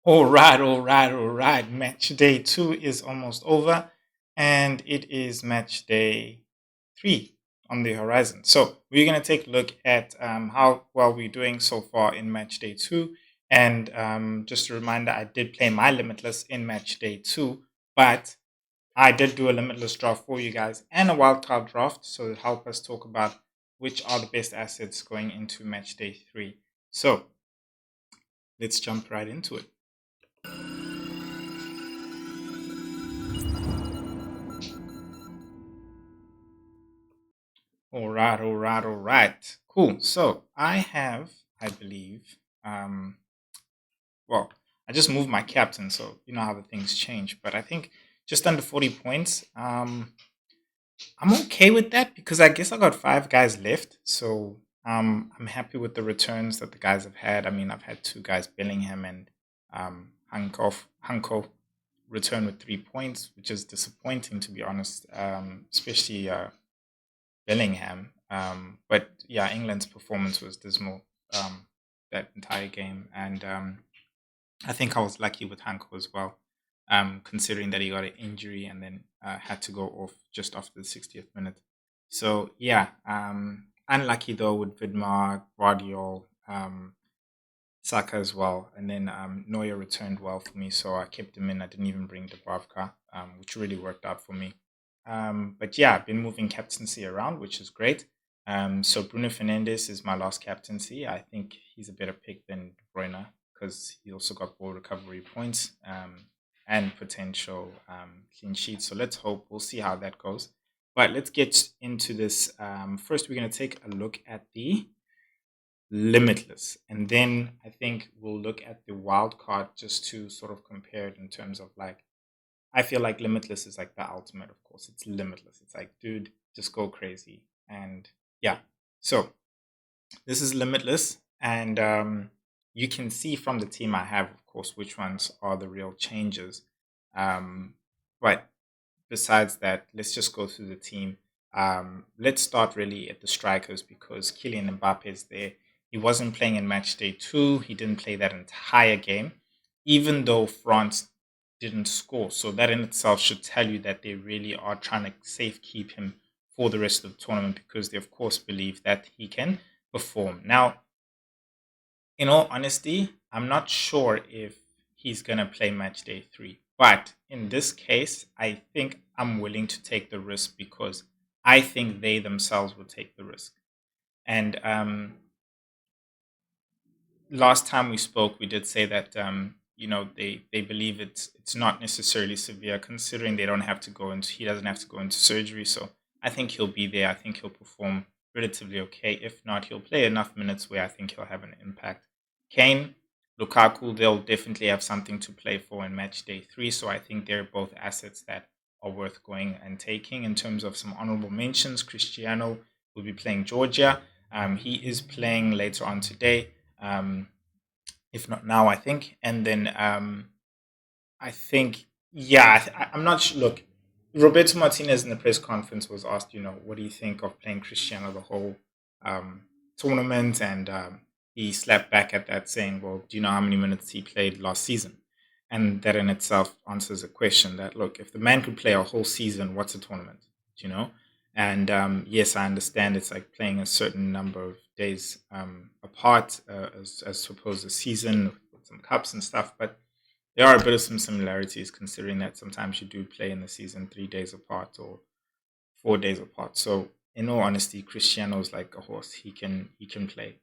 All right. Match day two is almost over, and it is match day three on the horizon. So we're going to take a look at how well we're doing so far in match day two. And just a reminder, I did play my Limitless in match day two, but I did do a Limitless draft for you guys and a wildcard draft. So to help us talk about which are the best assets going into match day three. So let's jump right into it. All right. Cool. So I have, I believe, um, well, I just moved my captain, so you know how the things change. But I think just under 40 points. I'm okay with that because I guess I got five guys left. So I'm happy with the returns that the guys have had. I mean, I've had two guys, Bellingham and Hanko, return with 3 points, which is disappointing to be honest, especially Bellingham. But yeah, England's performance was dismal that entire game, and I think I was lucky with Hanko as well, considering that he got an injury and then had to go off just after the 60th minute. So yeah, unlucky though with Vidmar, Guardiol, Saka as well, and then Neuer returned well for me, so I kept him in. I didn't even bring Dubravka, which really worked out for me. But yeah, I've been moving captaincy around, which is great. So Bruno Fernandes is my last captaincy. I think he's a better pick than De Bruyne because he also got ball recovery points and potential clean sheets. So let's hope. We'll see how that goes. But let's get into this. First, we're going to take a look at the Limitless. And then I think we'll look at the wild card just to sort of compare it in terms of like, I feel like Limitless is like the ultimate, of course. It's limitless. It's like, dude, just go crazy. And yeah, so this is Limitless. And you can see from the team I have, of course, which ones are the real changes. Um, but besides that, let's just go through the team. Let's start really at the strikers because Kylian Mbappe is there. He wasn't playing in match day two. He didn't play that entire game, even though France didn't score. So that in itself should tell you that they really are trying to safe keep him for the rest of the tournament because they of course believe that he can perform. Now, in all honesty, I'm not sure if he's going to play match day three. But in this case, I think I'm willing to take the risk because I think they themselves will take the risk. And last time we spoke, we did say that they believe it's not necessarily severe, considering they don't have to go into he doesn't have to go into surgery. So I think he'll be there. I think he'll perform relatively okay. If not, he'll play enough minutes where I think he'll have an impact. Kane, Lukaku, they'll definitely have something to play for in match day three. So I think they're both assets that are worth going and taking. In terms of some honorable mentions, Cristiano will be playing Georgia. He is playing later on today. Um, if not now, I think. And then I think, yeah, I'm not sure. Look, Roberto Martinez in the press conference was asked, what do you think of playing Cristiano the whole um, tournament? And he slapped back at that, saying, well, do you know how many minutes he played last season? And that in itself answers a question that, look, if the man could play a whole season, what's a tournament? Do you know? And yes, I understand it's like playing a certain number of days apart as opposed to a season with some cups and stuff. But there are a bit of some similarities considering that sometimes you do play in the season 3 days apart or 4 days apart. So in all honesty, Cristiano's like a horse. He can play.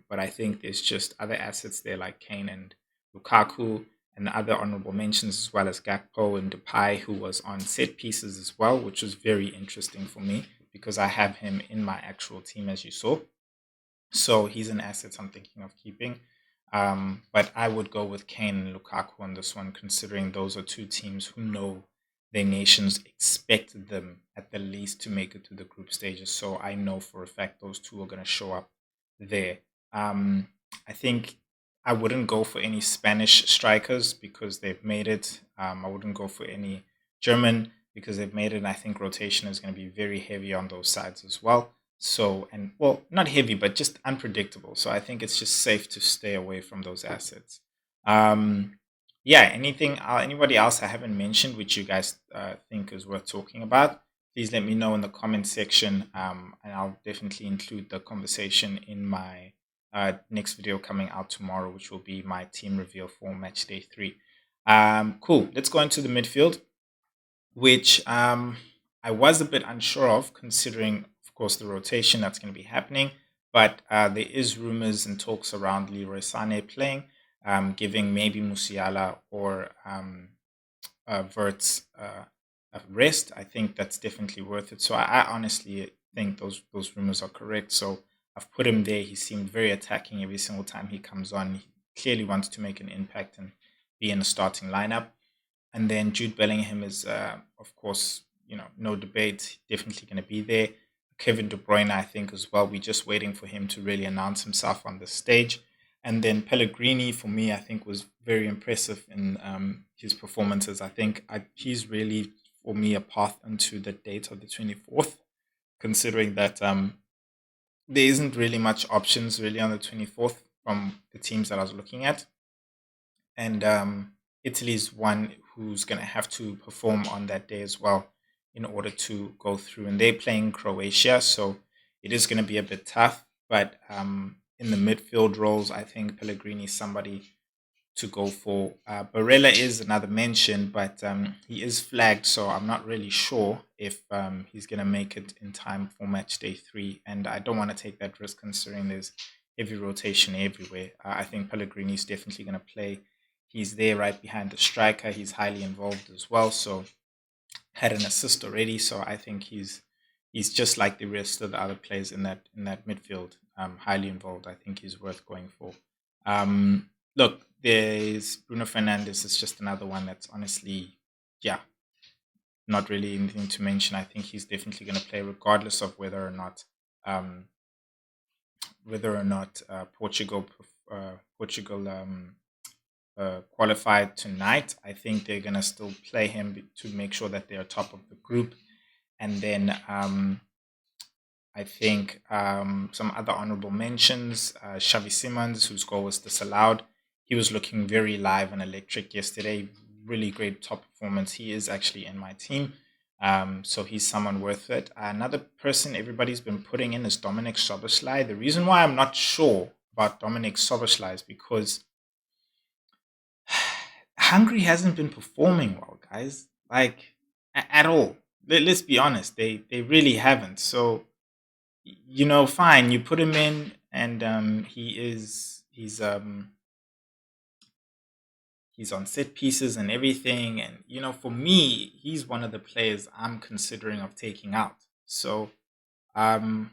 But I think there's just other assets there like Kane and Lukaku and other honorable mentions as well as Gakpo and Depay, who was on set pieces as well, which was very interesting for me because I have him in my actual team as you saw. So he's an asset I'm thinking of keeping. But I would go with Kane and Lukaku on this one, considering those are two teams who know their nations expect them at the least to make it to the group stages. So I know for a fact those two are going to show up there. I think I wouldn't go for any Spanish strikers because they've made it. I wouldn't go for any German because they've made it. And I think rotation is going to be very heavy on those sides as well. So, and well, not heavy, but just unpredictable. So I think it's just safe to stay away from those assets. Um, Yeah, anything, anybody else I haven't mentioned, which you guys think is worth talking about, please let me know in the comment section, and I'll definitely include the conversation in my next video coming out tomorrow, which will be my team reveal for match day 3. Cool. Let's go into the midfield, which I was a bit unsure of, considering, of course, the rotation that's going to be happening. But there is rumors and talks around Leroy Sané playing, giving maybe Musiala or Verts a rest. I think that's definitely worth it. So I honestly think those rumors are correct. So I've put him there. He seemed very attacking every single time he comes on. He clearly wants to make an impact and be in the starting lineup. And then Jude Bellingham is, of course, no debate, definitely going to be there. Kevin De Bruyne, I think, as well. We're just waiting for him to really announce himself on the stage. And then Pellegrini, for me, I think was very impressive in his performances. I think he's really, for me, a path into the date of the 24th, considering that there isn't really much options really on the 24th from the teams that I was looking at. And Italy's one who's going to have to perform on that day as well in order to go through. And they're playing Croatia, so it is going to be a bit tough. But in the midfield roles, I think Pellegrini is somebody to go for. Barella is another mention, but he is flagged, so I'm not really sure if he's going to make it in time for match day 3. And I don't want to take that risk considering there's heavy rotation everywhere. I think Pellegrini is definitely going to play. He's there right behind the striker. He's highly involved as well. So had an assist already. So I think he's just like the rest of the other players in that midfield. Highly involved. I think he's worth going for. Look, there's Bruno Fernandes. Is just another one that's honestly, yeah, not really anything to mention. I think he's definitely going to play regardless of um, whether or not Portugal qualified tonight. I think they're going to still play him to make sure that they're top of the group. And then I think some other honorable mentions: Xavi Simons, whose goal was disallowed. He was looking very live and electric yesterday. Really great top performance. He is actually in my team. So he's someone worth it. Another person everybody's been putting in is Dominic Soboslai. The reason why I'm not sure about Dominic Soboslai is because Hungary hasn't been performing well, guys. Like at all. Let's be honest, they really haven't. So fine, you put him in, and he's on set pieces and everything, and for me, he's one of the players I'm considering of taking out. So um,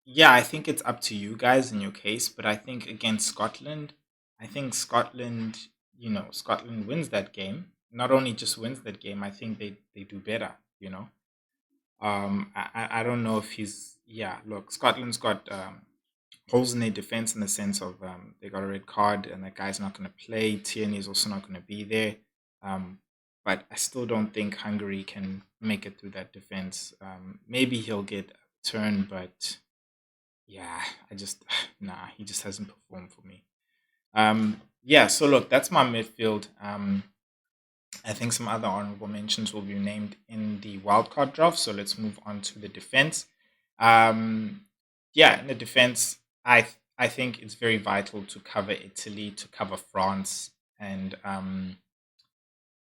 yeah, I think it's up to you guys in your case, but I think against Scotland, I think Scotland wins that game. Not only just wins that game, I think they do better. You know, I don't know if he's yeah. Look, Scotland's got holes in their defense in the sense of they got a red card and that guy's not going to play. Tierney is also not going to be there. Um, but I still don't think Hungary can make it through that defense. Maybe he'll get a turn, but yeah, I just nah, he just hasn't performed for me. Yeah, so look, that's my midfield. I think some other honorable mentions will be named in the wildcard draft. So let's move on to the defense. Um, yeah, in the defense, I think it's very vital to cover Italy, to cover France, and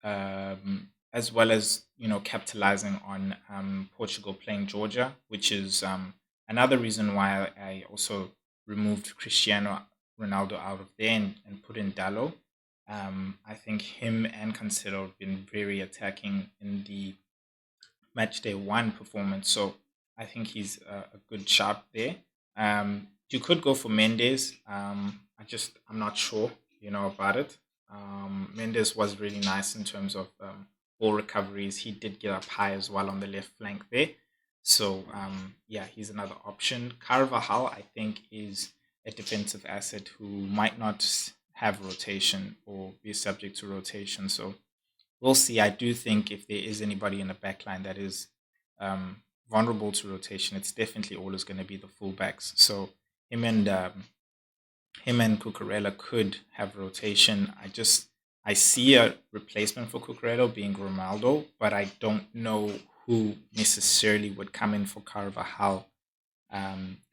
as well as capitalizing on Portugal playing Georgia, which is another reason why I also removed Cristiano Ronaldo out of there and put in Dallo. I think him and Cancelo have been very attacking in the match day 1 performance, so I think he's a good shout there. You could go for Mendes. I'm not sure, about it. Mendes was really nice in terms of ball recoveries. He did get up high as well on the left flank there. So yeah, he's another option. Carvajal, I think, is a defensive asset who might not have rotation or be subject to rotation. So we'll see. I do think if there is anybody in the back line that is um, vulnerable to rotation, it's definitely always going to be the fullbacks. So him and him and Cucurella could have rotation. I just I see a replacement for Cucurella being Ronaldo, but I don't know who necessarily would come in for Carvajal.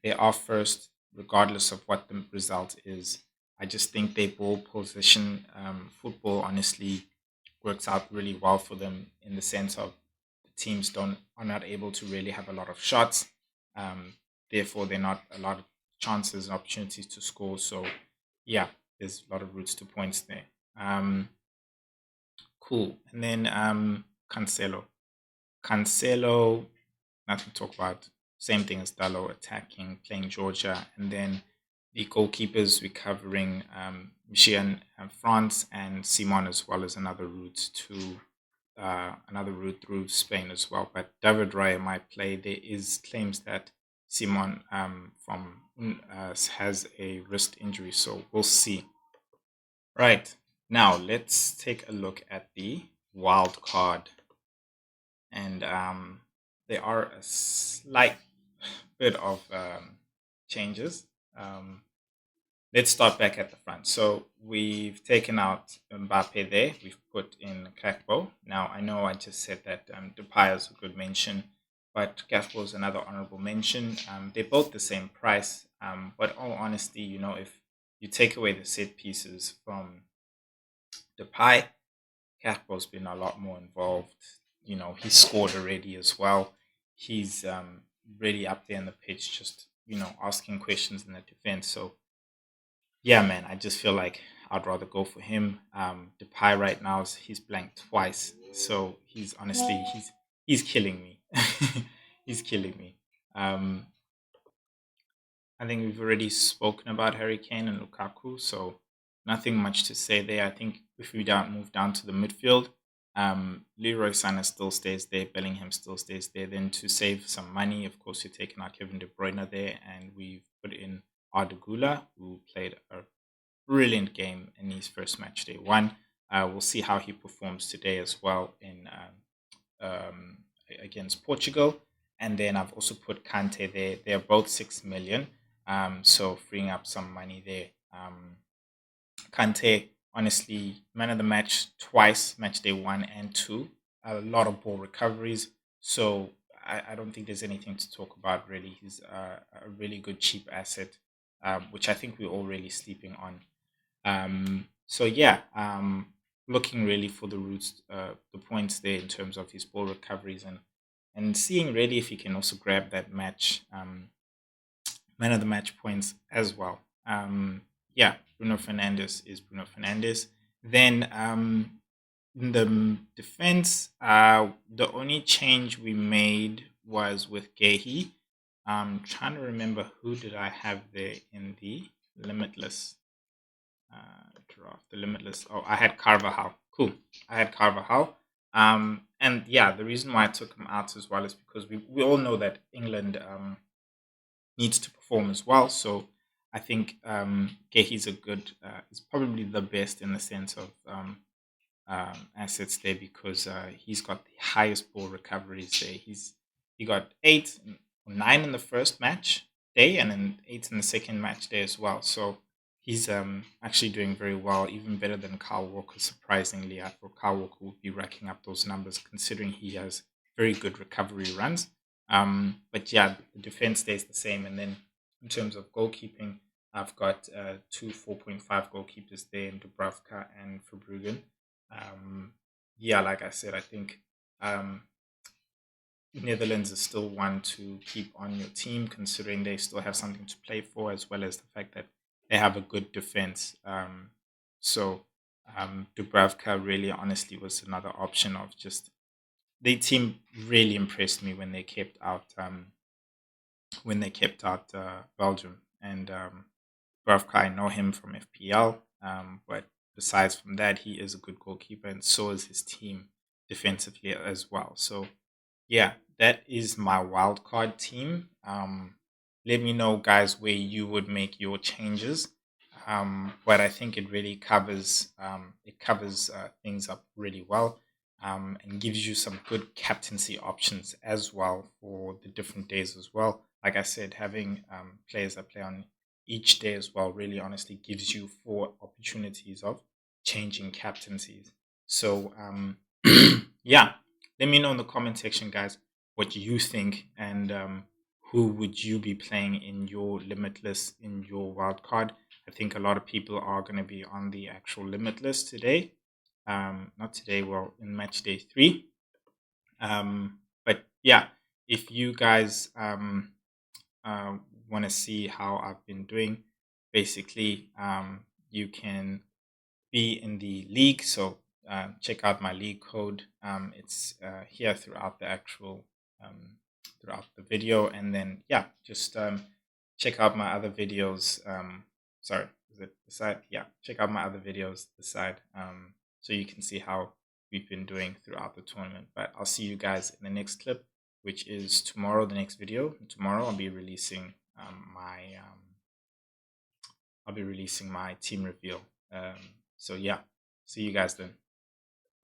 They are first, regardless of what the result is. I just think their ball position football honestly works out really well for them in the sense of the teams don't are not able to really have a lot of shots. Um, Therefore, they're not a lot of chances and opportunities to score. So, yeah, there's a lot of routes to points there. Cool. And then Cancelo. Cancelo, nothing to talk about. Same thing as Dallo, attacking, playing Georgia, and then the goalkeepers we're covering Michigan and France and Simon as well as another route through Spain as well. But David Raya might play. There is claims that Simon has a wrist injury, so we'll see. Right now, let's take a look at the wild card, and there are a slight bit of changes. Um, let's start back at the front. So we've taken out Mbappe there. We've put in Kakpo. Now I know I just said that Depay is a good mention, but Kakpo is another honorable mention. They're both the same price. But all honesty, if you take away the set pieces from Depay, Kakpo's been a lot more involved. He scored already as well. He's really up there in the pitch, just asking questions in the defense. So yeah, man, I just feel like I'd rather go for him. Depay right now he's blanked twice, so he's killing me. He's killing me. Um, I think we've already spoken about Harry Kane and Lukaku, so nothing much to say there. I think if we move down to the midfield, Leroy Sané still stays there, Bellingham still stays there. Then to save some money, of course, you're taking out Kevin De Bruyne there, and we've put in Arda Güler, who played a brilliant game in his first match day one. We'll see how he performs today as well in um, against Portugal. And then I've also put Kante there. They're both 6 million, so freeing up some money there. Kante, honestly, man of the match twice, match day one and two. A lot of ball recoveries. So I don't think there's anything to talk about really. He's a really good cheap asset, which I think we're all really sleeping on. So yeah, looking really for the roots, the points there in terms of his ball recoveries and seeing really if he can also grab that man of the match points as well. Yeah, Bruno Fernandes is Bruno Fernandes. Then in the defense, the only change we made was with Gehi. Trying to remember who did I have there in the limitless draft. The limitless. Oh, I had Carvajal. Cool. I had Carvajal. And yeah, the reason why I took him out as well is because we all know that England needs to perform as well. So I think Gehi's is probably the best in the sense of assets there because he's got the highest ball recoveries there. He got 9 in the first match day and then 8 in the second match day as well. So he's actually doing very well, even better than Kyle Walker. Surprisingly, I thought Kyle Walker would be racking up those numbers considering he has very good recovery runs. But yeah, the defense stays the same. And then in terms of goalkeeping, I've got two 4.5 goalkeepers there in Dubravka and Verbruggen. Yeah, like I said, I think um, Netherlands is still one to keep on your team, considering they still have something to play for, as well as the fact that they have a good defense. So Dubravka really, honestly, was another option of just the team really impressed me when they kept out Belgium and Dubravka. I know him from FPL, but besides from that, he is a good goalkeeper, and so is his team defensively as well. So yeah, that is my wild card team. Let me know, guys, where you would make your changes. But I think it really covers things up really well, and gives you some good captaincy options as well for the different days as well. Like I said, having players that play on each day as well really honestly gives you 4 opportunities of changing captaincies. So yeah, let me know in the comment section, guys, what you think, and who would you be playing in your limitless, in your wild card. I think a lot of people are going to be on the actual limitless today. Not today, well, in match day 3. But yeah, if you guys uh, want to see how I've been doing, basically, you can be in the league. So check out my league code. It's here throughout the actual throughout the video, and then yeah, just check out my other videos. Sorry, is it the side? Yeah, check out my other videos, the side, so you can see how we've been doing throughout the tournament. But I'll see you guys in the next clip, which is tomorrow. The next video tomorrow, I'll be releasing my team reveal. So yeah, see you guys then.